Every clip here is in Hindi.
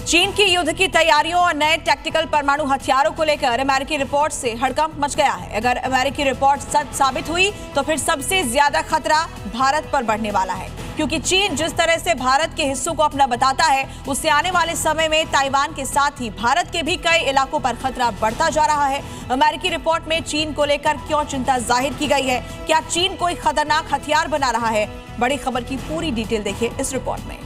चीन की युद्ध की तैयारियों और नए टैक्टिकल परमाणु हथियारों को लेकर अमेरिकी रिपोर्ट से हड़कंप मच गया है। अगर अमेरिकी रिपोर्ट सच साबित हुई तो फिर सबसे ज्यादा खतरा भारत पर बढ़ने वाला है, क्योंकि चीन जिस तरह से भारत के हिस्सों को अपना बताता है, उससे आने वाले समय में ताइवान के साथ ही भारत के भी कई इलाकों पर खतरा बढ़ता जा रहा है। अमेरिकी रिपोर्ट में चीन को लेकर क्यों चिंता जाहिर की गई है, क्या चीन कोई खतरनाक हथियार बना रहा है? बड़ी खबर की पूरी डिटेल देखिए इस रिपोर्ट में।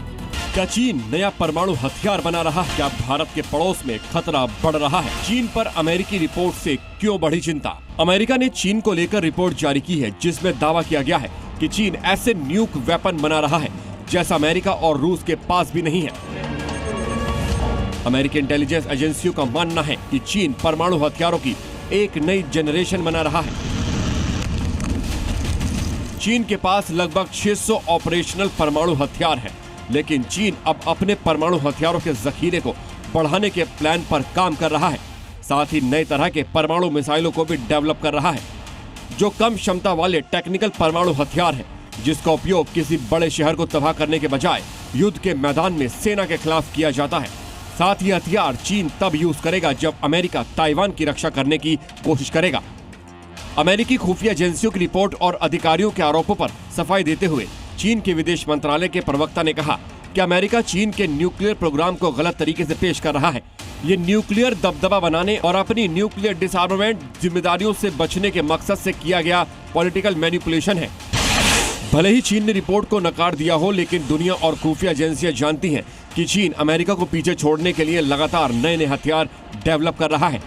क्या चीन नया परमाणु हथियार बना रहा है? क्या भारत के पड़ोस में खतरा बढ़ रहा है? चीन पर अमेरिकी रिपोर्ट से क्यों बढ़ी चिंता? अमेरिका ने चीन को लेकर रिपोर्ट जारी की है, जिसमें दावा किया गया है कि चीन ऐसे न्यूक वेपन बना रहा है जैसा अमेरिका और रूस के पास भी नहीं है। अमेरिकी इंटेलिजेंस एजेंसियों का मानना है कि चीन परमाणु हथियारों की एक नई जनरेशन बना रहा है। चीन के पास लगभग 600 ऑपरेशनल परमाणु हथियार हैं, लेकिन चीन अब अपने परमाणु हथियारों के जखीरे को बढ़ाने के प्लान पर काम कर रहा है। साथ ही नए तरह के परमाणु मिसाइलों को भी डेवलप कर रहा है, जो कम क्षमता वाले टेक्निकल परमाणु हथियार है, जिसका उपयोग किसी बड़े शहर को तबाह करने के बजाय युद्ध के मैदान में सेना के खिलाफ किया जाता है। साथ ही हथियार चीन तब यूज करेगा जब अमेरिका ताइवान की रक्षा करने की कोशिश करेगा। अमेरिकी खुफिया एजेंसियों की रिपोर्ट और अधिकारियों के आरोपों पर सफाई देते हुए चीन के विदेश मंत्रालय के प्रवक्ता ने कहा कि अमेरिका चीन के न्यूक्लियर प्रोग्राम को गलत तरीके से पेश कर रहा है। ये न्यूक्लियर दबदबा बनाने और अपनी न्यूक्लियर डिसआर्मामेंट जिम्मेदारियों से बचने के मकसद से किया गया पॉलिटिकल मैनिपुलेशन है। भले ही चीन ने रिपोर्ट को नकार दिया हो, लेकिन दुनिया और खुफिया एजेंसियां जानती हैं कि चीन अमेरिका को पीछे छोड़ने के लिए लगातार नए नए हथियार डेवलप कर रहा है।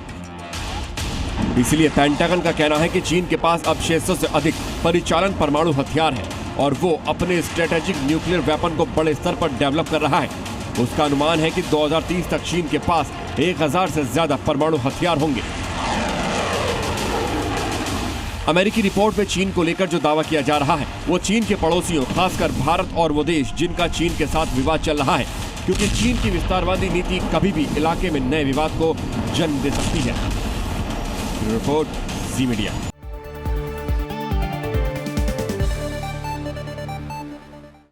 इसलिए पेंटागन का कहना है कि चीन के पास अब 600 से अधिक परिचालन परमाणु हथियार है और वो अपने स्ट्रेटेजिक न्यूक्लियर वेपन को बड़े स्तर पर डेवलप कर रहा है। उसका अनुमान है कि 2030 तक चीन के पास 1000 से ज्यादा परमाणु हथियार होंगे। अमेरिकी रिपोर्ट में चीन को लेकर जो दावा किया जा रहा है, वो चीन के पड़ोसियों, खासकर भारत और वो देश जिनका चीन के साथ विवाद चल रहा है, क्योंकि चीन की विस्तारवादी नीति कभी भी इलाके में नए विवाद को जन्म दे सकती है। रिपोर्ट जी मीडिया।